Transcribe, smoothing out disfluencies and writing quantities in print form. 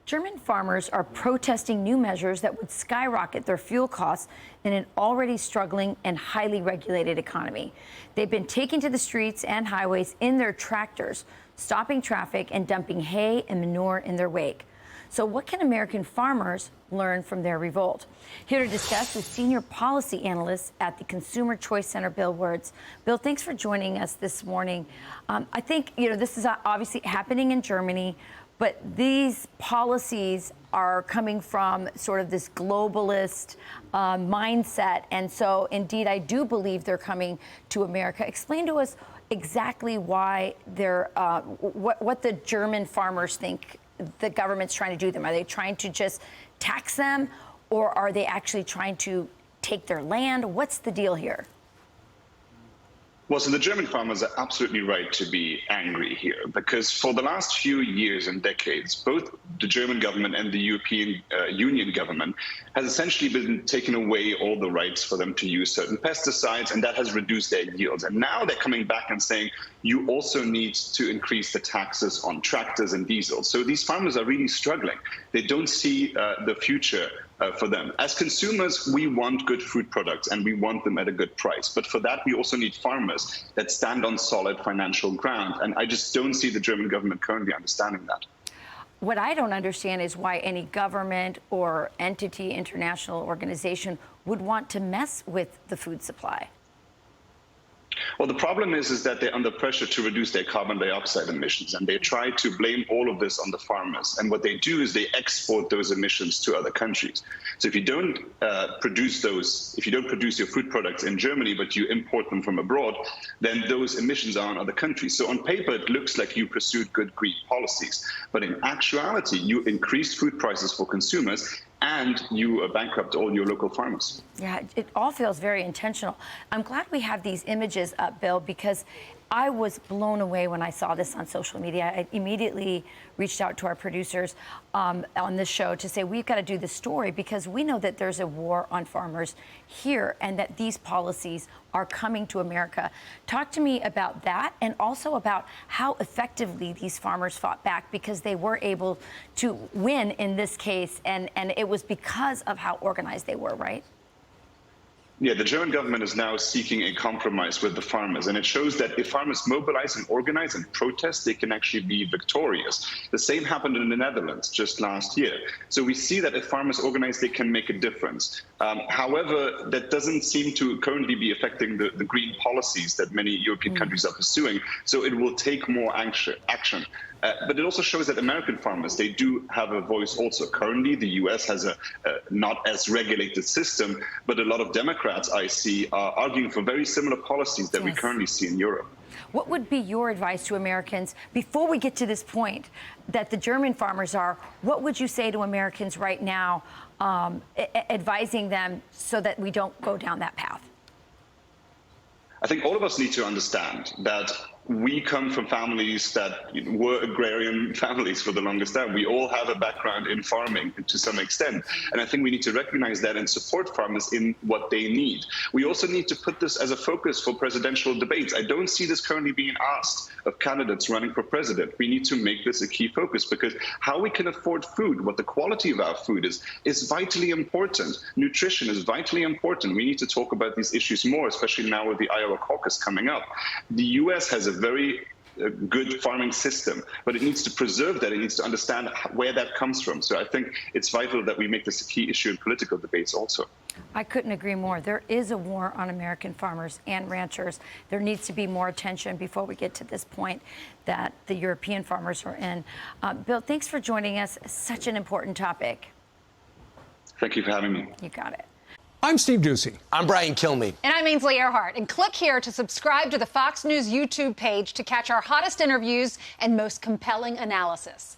German farmers are protesting new measures that would skyrocket their fuel costs in an already struggling and highly regulated economy. They've been taking to the streets and highways in their tractors, stopping traffic and dumping hay and manure in their wake. So what can American farmers learn from their revolt? Here to discuss is senior policy analyst at the Consumer Choice Center, Bill Wirtz. Bill, thanks for joining us this morning. I think, this is obviously happening in Germany, but these policies are coming from sort of this globalist mindset. And so, indeed, I do believe they're coming to America. Explain to us exactly why they're, what the German farmers think the government's trying to do them. Are they trying to just tax them, or are they actually trying to take their land? What's the deal here? Well, so the German farmers are absolutely right to be angry here, because for the last few years and decades, both the German government and the European Union government has essentially been taking away all the rights for them to use certain pesticides, and that has reduced their yields. And now they're coming back and saying, you also need to increase the taxes on tractors and diesel. So these farmers are really struggling. They don't see the future for them. As consumers, we want good food products and we want them at a good price. But for that, we also need farmers that stand on solid financial ground. And I just don't see the German government currently understanding that. What I don't understand is why any government or entity, international organization would want to mess with the food supply. Well, the problem is that they're under pressure to reduce their carbon dioxide emissions, and they try to blame all of this on the farmers. And what they do is they export those emissions to other countries. So if you don't produce your food products in Germany, but you import them from abroad, then those emissions are in other countries. So on paper, it looks like you pursued good green policies, but in actuality, you increased food prices for consumers and you bankrupt all your local farmers. Yeah, it all feels very intentional. I'm glad we have these images up, Bill, because I was blown away when I saw this on social media. I immediately reached out to our producers on this show to say, we've got to do this story because we know that there's a war on farmers here and that these policies are coming to America. Talk to me about that and also about how effectively these farmers fought back, because they were able to win in this case, and it was because of how organized they were, right? Yeah, the German government is now seeking a compromise with the farmers, and it shows that if farmers mobilize and organize and protest, they can actually be victorious. The same happened in the Netherlands just last year. So we see that if farmers organize, they can make a difference. However, that doesn't seem to currently be affecting the green policies that many European countries are pursuing. So it will take more action. But it also shows that American farmers, they do have a voice also. Currently, the U.S. has a not as regulated system, but a lot of Democrats I see are arguing for very similar policies that we currently see in Europe. What would be your advice to Americans before we get to this point that the German farmers are? What would you say to Americans right now, advising them so that we don't go down that path? I think all of us need to understand that we come from families that were agrarian families for the longest time. We all have a background in farming to some extent. And I think we need to recognize that and support farmers in what they need. We also need to put this as a focus for presidential debates. I don't see this currently being asked of candidates running for president. We need to make this a key focus, because how we can afford food, what the quality of our food is vitally important. Nutrition is vitally important. We need to talk about these issues more, especially now with the Iowa caucus coming up. The U.S. has a very good farming system, but it needs to preserve that. It needs to understand where that comes from. So I think it's vital that we make this a key issue in political debates also. I couldn't agree more. There is a war on American farmers and ranchers. There needs to be more attention before we get to this point that the European farmers are in. Bill, thanks for joining us. Such an important topic. Thank you for having me. You got it. I'm Steve Ducey. I'm Brian Kilmeade. And I'm Ainsley Earhart. And click here to subscribe to the Fox News YouTube page to catch our hottest interviews and most compelling analysis.